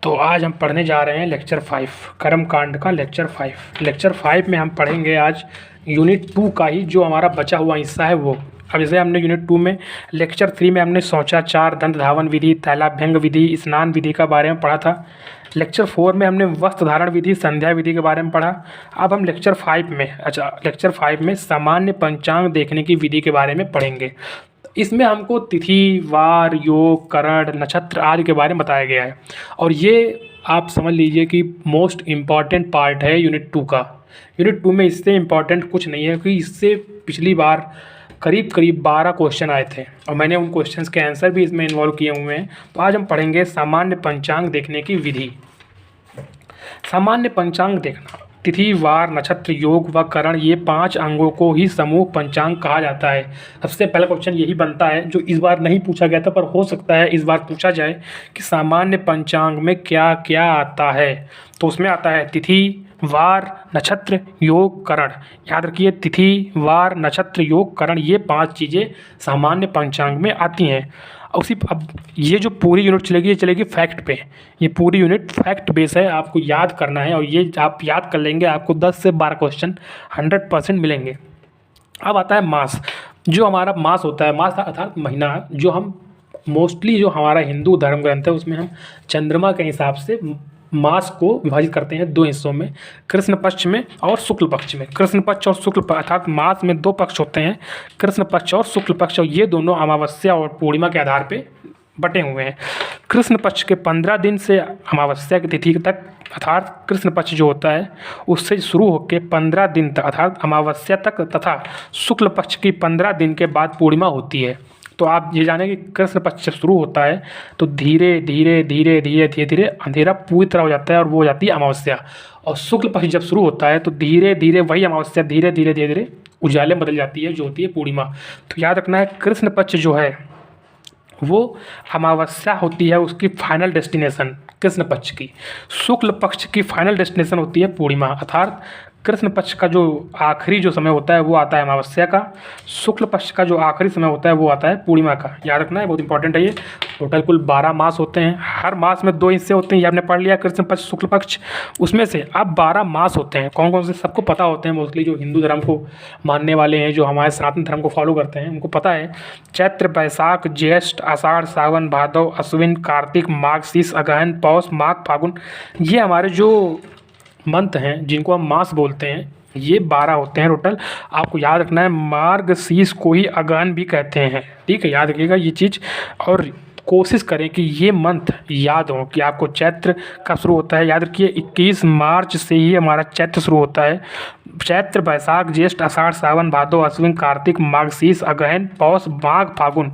तो आज हम पढ़ने जा रहे हैं लेक्चर 5 कर्म कांड का लेक्चर 5 में हम पढ़ेंगे आज यूनिट 2 का ही जो हमारा बचा हुआ हिस्सा है वो। अब जैसे हमने यूनिट 2 में लेक्चर 3 में हमने शौचाचार, दंत धावन विधि, तैलाभ्यंग विधि, स्नान विधि का बारे में पढ़ा था। लेक्चर 4 में हमने वस्त्र धारण विधि, संध्या विधि के बारे में पढ़ा। अब हम लेक्चर 5 में सामान्य पंचांग देखने की विधि के बारे में पढ़ेंगे। इसमें हमको तिथि, वार, योग, करण, नक्षत्र आदि के बारे में बताया गया है और ये आप समझ लीजिए कि मोस्ट इम्पॉर्टेंट पार्ट है यूनिट 2 का। यूनिट 2 में इससे इम्पॉर्टेंट कुछ नहीं है क्योंकि इससे पिछली बार करीब 12 क्वेश्चन आए थे और मैंने उन क्वेश्चंस के आंसर भी इसमें इन्वॉल्व किए हुए हैं। तो आज हम पढ़ेंगे सामान्य पंचांग देखने की विधि। सामान्य पंचांग देखना, तिथि, वार, नक्षत्र, योग व करण, ये 5 अंगों को ही समूह पंचांग कहा जाता है। सबसे पहला क्वेश्चन यही बनता है जो इस बार नहीं पूछा गया था पर हो सकता है इस बार पूछा जाए कि सामान्य पंचांग में क्या क्या आता है। तो उसमें आता है तिथि, वार, नक्षत्र, योग, करण। याद रखिए तिथि, वार, नक्षत्र, योग, करण, ये 5 चीज़ें सामान्य पंचांग में आती हैं। अब ये जो पूरी यूनिट चलेगी ये चलेगी फैक्ट पे। ये पूरी यूनिट फैक्ट बेस है, आपको याद करना है और ये आप याद कर लेंगे आपको 10 से 12 क्वेश्चन 100% मिलेंगे। अब आता है मास। जो हमारा मास होता है, मास अर्थात महीना, जो हम मोस्टली जो हमारा हिंदू धर्म ग्रंथ है उसमें हम चंद्रमा के हिसाब से मास को विभाजित करते हैं 2 हिस्सों में, कृष्ण पक्ष में और शुक्ल पक्ष में। कृष्ण पक्ष और शुक्ल अर्थात मास में 2 पक्ष होते हैं, कृष्ण पक्ष और शुक्ल पक्ष, और ये दोनों अमावस्या और पूर्णिमा के आधार पे बटे हुए हैं। कृष्ण पक्ष के 15 दिन से अमावस्या की तिथि तक अर्थात कृष्ण पक्ष जो होता है उससे शुरू होकर 15 दिन तक अर्थात अमावस्या तक तथा शुक्ल पक्ष की 15 दिन के बाद पूर्णिमा होती है। तो आप ये जानें कि कृष्ण पक्ष जब शुरू होता है तो धीरे धीरे अंधेरा पूरी तरह हो जाता है और वो हो जाती है अमावस्या, और शुक्ल पक्ष जब शुरू होता है तो धीरे धीरे वही अमावस्या धीरे धीरे उजाले में बदल जाती है जो होती है पूर्णिमा। तो याद रखना है कृष्ण पक्ष जो है वो अमावस्या होती है उसकी फाइनल डेस्टिनेशन कृष्ण पक्ष की, शुक्ल पक्ष की फाइनल डेस्टिनेशन होती है पूर्णिमा। अर्थात कृष्ण पक्ष का जो आखिरी जो समय होता है वो आता है अमावस्या का, शुक्ल पक्ष का जो आखिरी समय होता है वो आता है पूर्णिमा का। याद रखना है, बहुत इंपॉर्टेंट है ये। टोटल कुल 12 मास होते हैं, हर मास में 2 हिस्से होते हैं, ये आपने पढ़ लिया कृष्ण पक्ष, शुक्ल पक्ष। उसमें से अब 12 मास होते हैं। कौन कौन से सबको पता होते हैं, मोस्टली जो हिंदू धर्म को मानने वाले हैं, जो हमारे सनातन धर्म को फॉलो करते हैं उनको पता है। चैत्र, बैसाख, ज्येष्ठ, आषाढ़, सावन, भादव, अश्विन, कार्तिक, माघ, शीश, अगहन, पौष, माघ, फागुन, ये हमारे जो मंथ हैं जिनको हम मास बोलते हैं ये 12 होते हैं टोटल। आपको याद रखना है मार्गशीर्ष को ही अगहन भी कहते हैं, ठीक है, याद रखिएगा ये चीज़। और कोशिश करें कि ये मंथ याद हो कि आपको चैत्र कब शुरू होता है। याद रखिए 21 मार्च से ही हमारा चैत्र शुरू होता है। चैत्र, बैसाख, ज्येष्ठ, आषाढ़, सावन, भादव, अश्विन, कार्तिक, मार्गशीर्ष, अगहन, पौष, माघ, फागुन।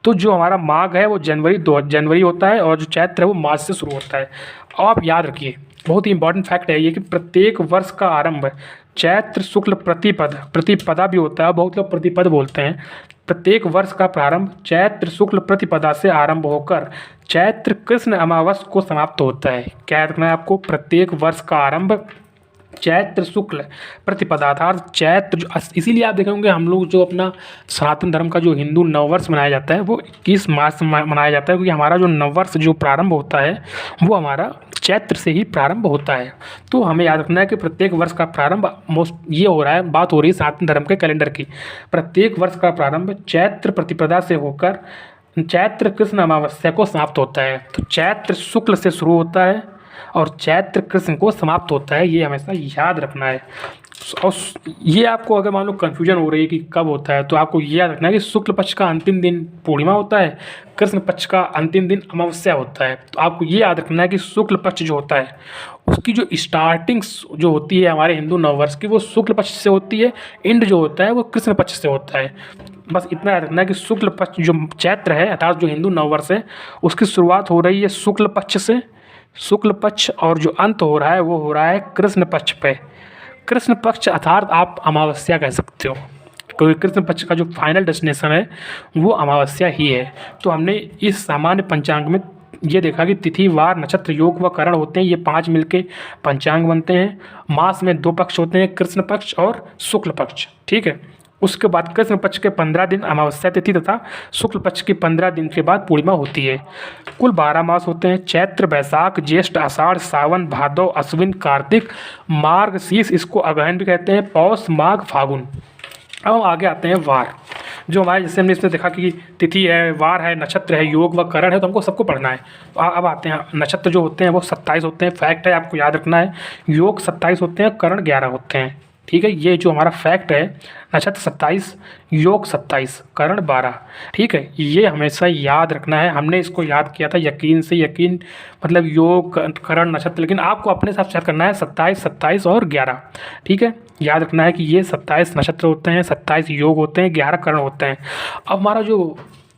तो जो हमारा माघ है वो जनवरी होता है और जो चैत्र है वो मार्च से शुरू होता है। और आप याद रखिए बहुत ही इंपॉर्टेंट फैक्ट है ये कि प्रत्येक वर्ष का आरंभ चैत्र शुक्ल प्रतिपदा भी होता है, बहुत लोग प्रतिपद बोलते हैं। प्रत्येक वर्ष का प्रारंभ चैत्र शुक्ल प्रतिपदा से आरंभ होकर चैत्र कृष्ण अमावस को समाप्त होता है। क्या रखना है आपको, प्रत्येक वर्ष का आरंभ चैत्र शुक्ल प्रतिपदा अर्थात चैत्र जो, इसीलिए आप देखेंगे हम लोग जो अपना सनातन धर्म का जो हिंदू नववर्ष मनाया जाता है वो 21 मार्च से मनाया जाता है, क्योंकि हमारा जो नववर्ष जो प्रारंभ होता है वो हमारा चैत्र से ही प्रारंभ होता है। तो हमें याद रखना है कि प्रत्येक वर्ष का प्रारंभ ये हो रहा है, बात हो रही है सनातन धर्म के कैलेंडर की। प्रत्येक वर्ष का प्रारंभ चैत्र प्रतिपदा से होकर चैत्र कृष्ण अमावस्या को समाप्त होता है। तो चैत्र शुक्ल से शुरू होता है और चैत्र कृष्ण को समाप्त होता है, ये हमेशा याद रखना है। और ये आपको अगर मान लो कन्फ्यूजन हो रही है कि कब होता है तो आपको ये याद रखना है कि शुक्ल पक्ष का अंतिम दिन पूर्णिमा होता है, कृष्ण पक्ष का अंतिम दिन अमावस्या होता है। तो आपको ये याद रखना है कि शुक्ल पक्ष जो होता है उसकी जो स्टार्टिंग जो होती है हमारे हिंदू नववर्ष की वो शुक्ल पक्ष से होती है, एंड जो होता है वो कृष्ण पक्ष से होता है। बस इतना याद रखना है कि शुक्ल पक्ष जो चैत्र है अर्थात जो हिंदू नववर्ष है उसकी शुरुआत हो रही है शुक्ल पक्ष से, शुक्ल पक्ष, और जो अंत हो रहा है वो हो रहा है कृष्ण पक्ष पे। कृष्ण पक्ष अर्थात आप अमावस्या कह सकते हो, क्योंकि कृष्ण पक्ष का जो फाइनल डेस्टिनेशन है वो अमावस्या ही है। तो हमने इस सामान्य पंचांग में ये देखा कि तिथि, वार, नक्षत्र, योग व करण होते हैं, ये 5 मिलके पंचांग बनते हैं। मास में 2 पक्ष होते हैं, कृष्ण पक्ष और शुक्ल पक्ष, ठीक है। उसके बाद कृष्ण पक्ष के 15 दिन अमावस्या तिथि तथा शुक्ल पक्ष के 15 दिन के बाद पूर्णिमा होती है। कुल 12 मास होते हैं, चैत्र, बैसाख, ज्येष्ठ, आषाढ़, सावन, भादव, अश्विन, कार्तिक, मार्गशीर्ष, इसको अगहन भी कहते हैं, पौष, माघ, फागुन। अब हम आगे आते हैं वार, जो हमारे जैसे हमने इसमें देखा कि तिथि है, वार है, नक्षत्र है, योग व करण है, तो हमको सबको पढ़ना है। तो अब आते हैं नक्षत्र जो होते हैं वो 27 होते हैं, फैक्ट है, आपको याद रखना है। योग 27 होते हैं, करण 11 होते हैं, ठीक है। ये जो हमारा फैक्ट है, नक्षत्र 27, योग 27, करण 12, ठीक है, ये हमेशा याद रखना है। हमने इसको याद किया था यकीन से, यकीन मतलब योग, करण, नक्षत्र, लेकिन आपको अपने हिसाब से याद करना है 27, 27 और 11, ठीक है। याद रखना है कि ये 27 नक्षत्र होते हैं, 27 योग होते हैं, 11 करण होते हैं। अब हमारा जो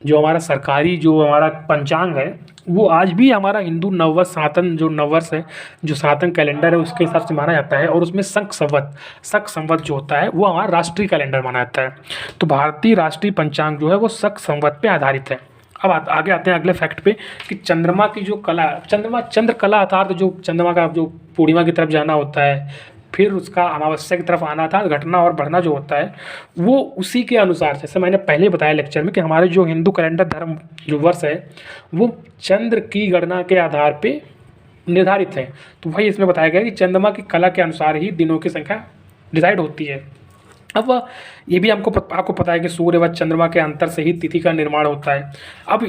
हमारा सरकारी जो हमारा पंचांग है, वो आज भी हमारा हिंदू नववर्ष, सनातन जो नववर्ष है, जो सनातन कैलेंडर है, उसके हिसाब से माना जाता है। और उसमें शक संवत जो होता है वो हमारा राष्ट्रीय कैलेंडर माना जाता है। तो भारतीय राष्ट्रीय पंचांग जो है वो शक संवत पे आधारित है। अब आगे आते हैं अगले फैक्ट पे कि चंद्रमा की जो कला, चंद्र कला अर्थात जो चंद्रमा का जो पूर्णिमा की तरफ जाना होता है, फिर उसका अमावस्या की तरफ आना था, घटना और बढ़ना जो होता है वो उसी के अनुसार, जैसे मैंने पहले बताया लेक्चर में कि हमारे जो हिंदू कैलेंडर धर्म जो वर्ष है वो चंद्र की गणना के आधार पे निर्धारित है। तो वही इसमें बताया गया कि चंद्रमा की कला के अनुसार ही दिनों की संख्या डिसाइड होती है। अब ये भी आपको पता है कि सूर्य व चंद्रमा के अंतर से ही तिथि का निर्माण होता है। अब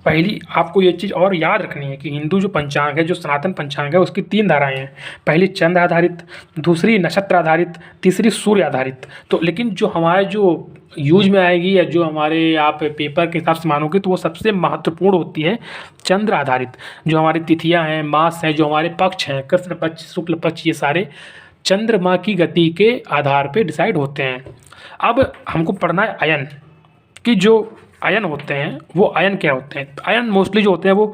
पहली आपको ये चीज़ और याद रखनी है कि हिंदू जो पंचांग है, जो सनातन पंचांग है, उसकी 3 धाराएं हैं। पहली चंद्र आधारित, दूसरी नक्षत्र आधारित, तीसरी सूर्य आधारित। तो लेकिन जो हमारे जो यूज में आएगी या जो हमारे आप पेपर के हिसाब से मानोगे तो वो सबसे महत्वपूर्ण होती है चंद्र आधारित। जो हमारी तिथियाँ हैं, मास हैं, जो हमारे पक्ष हैं, कृष्ण पक्ष, शुक्ल पक्ष, ये सारे चंद्रमा की गति के आधार पे डिसाइड होते हैं। अब हमको पढ़ना है अयन, कि जो अयन होते हैं वो अयन क्या होते हैं। तो अयन मोस्टली जो होते हैं वो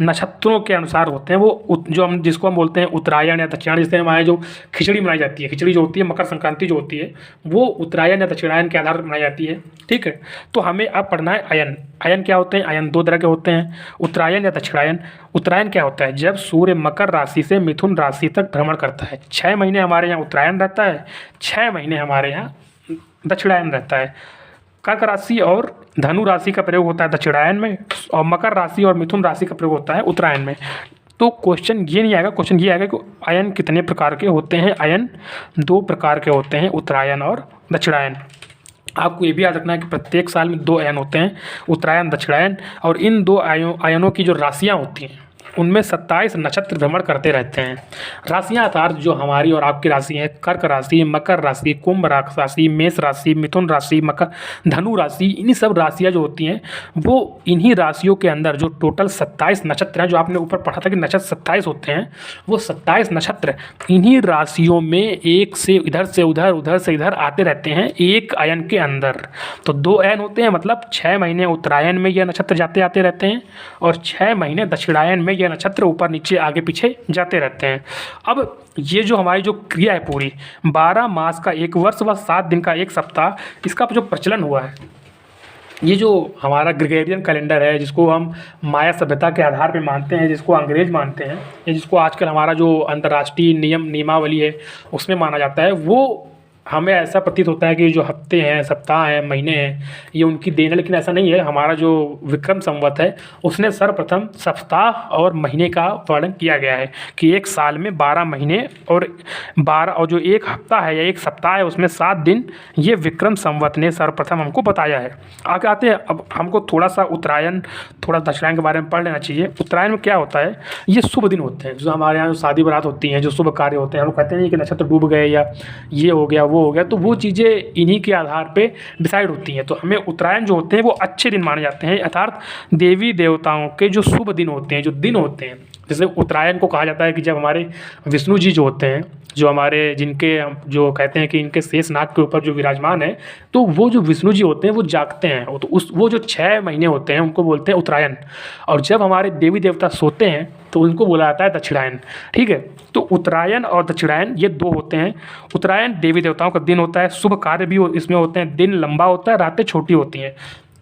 नक्षत्रों के अनुसार होते हैं। वो जिसको हम बोलते हैं उत्तरायण या दक्षिणायन, जैसे हमारे जो खिचड़ी बनाई जाती है, खिचड़ी जो होती है मकर संक्रांति जो होती है वो उत्तरायण या दक्षिणायन के आधार पर बनाई जाती है, ठीक है। तो हमें अब पढ़ना है अयन। अयन क्या होते हैं? अयन 2 तरह के होते हैं, उत्तरायण या दक्षिणायन। उत्तरायण क्या होता है? जब सूर्य मकर राशि से मिथुन राशि तक भ्रमण करता है। 6 महीने हमारे यहाँ उत्तरायण रहता है, 6 महीने हमारे यहाँ दक्षिणायन रहता है। कर्क राशि और धनु राशि का प्रयोग होता है दक्षिणायन में, और मकर राशि और मिथुन राशि का प्रयोग होता है उत्तरायण में। तो क्वेश्चन ये नहीं आएगा, क्वेश्चन ये आएगा कि अयन कितने प्रकार के होते हैं। अयन 2 प्रकार के होते हैं, उत्तरायण और दक्षिणायन। आपको ये भी याद रखना है कि प्रत्येक साल में 2 अयन होते हैं, उत्तरायण, दक्षिणायन। और इन 2 अयनों की जो राशियाँ होती हैं उनमें 27 नक्षत्र भ्रमण करते रहते हैं। राशियाँ अर्थात जो हमारी और आपकी राशि हैं, कर्क राशि, मकर राशि, कुंभ राशि, मेष राशि, मिथुन राशि, मकर, धनु राशि, इन्हीं सब राशियाँ जो होती हैं वो इन्हीं राशियों के अंदर जो टोटल 27 नक्षत्र हैं, जो आपने ऊपर पढ़ा था कि नक्षत्र 27 होते हैं, वो 27 नक्षत्र इन्हीं राशियों में एक से इधर से उधर, उधर से इधर आते रहते हैं एक अयन के अंदर। तो 2 अयन होते हैं, मतलब 6 महीने उत्तरायण में यह नक्षत्र जाते आते रहते हैं और 6 महीने दक्षिणायन में नक्षत्र ऊपर नीचे आगे पीछे जाते रहते हैं। अब ये जो हमारी जो क्रिया है पूरी 12 मास का 1 वर्ष व 7 दिन का 1 सप्ताह, इसका जो प्रचलन हुआ है, ये जो हमारा ग्रेगोरियन कैलेंडर है, जिसको हम माया सभ्यता के आधार पे मानते हैं, जिसको अंग्रेज मानते हैं, या जिसको आजकल हमारा जो अंतर्राष्ट्रीय नियमावली है उसमें माना जाता है, वो हमें ऐसा प्रतीत होता है कि जो हफ्ते हैं, सप्ताह हैं, महीने हैं, ये उनकी देन है। लेकिन ऐसा नहीं है। हमारा जो विक्रम संवत है उसने सर्वप्रथम सप्ताह और महीने का वर्णन किया गया है कि एक साल में 12 महीने और 12 और जो एक हफ्ता है या एक सप्ताह है उसमें 7 दिन, ये विक्रम संवत ने सर्वप्रथम हमको बताया है। आगे आते हैं, अब हमको थोड़ा सा उत्तरायण, थोड़ा दक्षिणायन के बारे में पढ़ लेना चाहिए। उत्तरायण में क्या होता है? ये शुभ दिन होते हैं, जो हमारे यहाँ जो शादी बारात होती हैं, जो शुभ कार्य होते हैं, हम कहते हैं कि नक्षत्र डूब गए या ये हो गया, हो गया, तो वो चीज़ें इन्हीं के आधार पे डिसाइड होती हैं। तो हमें उत्तरायण जो होते हैं वो अच्छे दिन माने जाते हैं, अर्थात देवी देवताओं के जो शुभ दिन होते हैं, जो दिन होते हैं। जैसे उत्तरायण को कहा जाता है कि जब हमारे विष्णु जी जो होते हैं, जो हमारे जिनके जो कहते हैं कि इनके शेष नाग के ऊपर जो विराजमान है, तो वो जो विष्णु जी होते हैं वो जागते हैं, तो वो जो 6 महीने होते हैं उनको बोलते हैं उत्तरायण। और जब हमारे देवी देवता सोते हैं तो उनको बोला जाता है दक्षिणायन, ठीक है। तो उत्तरायण और दक्षिणायन ये 2 होते हैं। उत्तरायण देवी देवताओं का दिन होता है, शुभ कार्य भी इसमें होते हैं, दिन लंबा होता है, रातें छोटी होती हैं।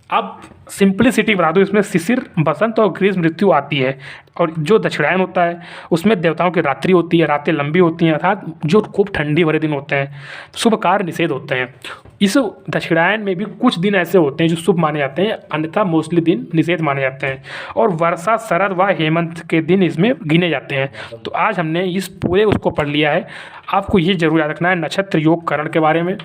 अब सिंप्लिसिटी बता दूँ, इसमें शिशिर, बसंत और ग्रीष्म ऋतु आती है। और जो दक्षिणायन होता है उसमें देवताओं की रात्रि होती है, रातें लंबी होती हैं, अर्थात जो खूब ठंडी भरे दिन होते हैं, शुभ कार्य निषेध होते हैं। इस दक्षिणायन में भी कुछ दिन ऐसे होते हैं जो शुभ माने जाते हैं, अन्यथा मोस्टली दिन निषेध माने जाते हैं। और वर्षा, शरद व हेमंत के दिन इसमें गिने जाते हैं। तो आज हमने इस पूरे उसको पढ़ लिया है। आपको ये जरूर याद रखना है नक्षत्र योग करण के बारे में,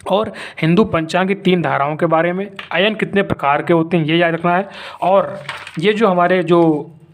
और हिंदू पंचांग की 3 धाराओं के बारे में, अयन कितने प्रकार के होते हैं ये याद रखना है। और ये जो हमारे जो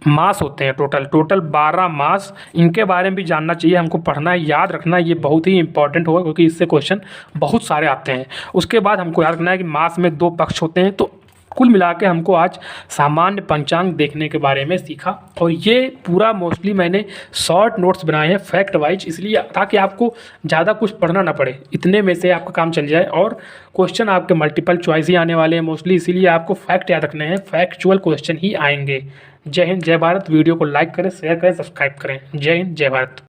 मास होते हैं टोटल 12 मास, इनके बारे में भी जानना चाहिए, हमको पढ़ना है, याद रखना है, ये बहुत ही इंपॉर्टेंट होगा क्योंकि इससे क्वेश्चन बहुत सारे आते हैं। उसके बाद हमको याद रखना है कि मास में 2 पक्ष होते हैं। तो कुल मिला के हमको आज सामान्य पंचांग देखने के बारे में सीखा। और ये पूरा मोस्टली मैंने शॉर्ट नोट्स बनाए हैं फैक्ट वाइज, इसलिए ताकि आपको ज़्यादा कुछ पढ़ना ना पड़े, इतने में से आपका काम चल जाए। और क्वेश्चन आपके मल्टीपल चॉइस ही आने वाले हैं मोस्टली, इसीलिए आपको फैक्ट याद रखने हैं, फैक्चुअल क्वेश्चन ही आएंगे। जय हिंद, जय भारत। वीडियो को लाइक करें, शेयर करें, सब्सक्राइब करें। जय हिंद, जय भारत।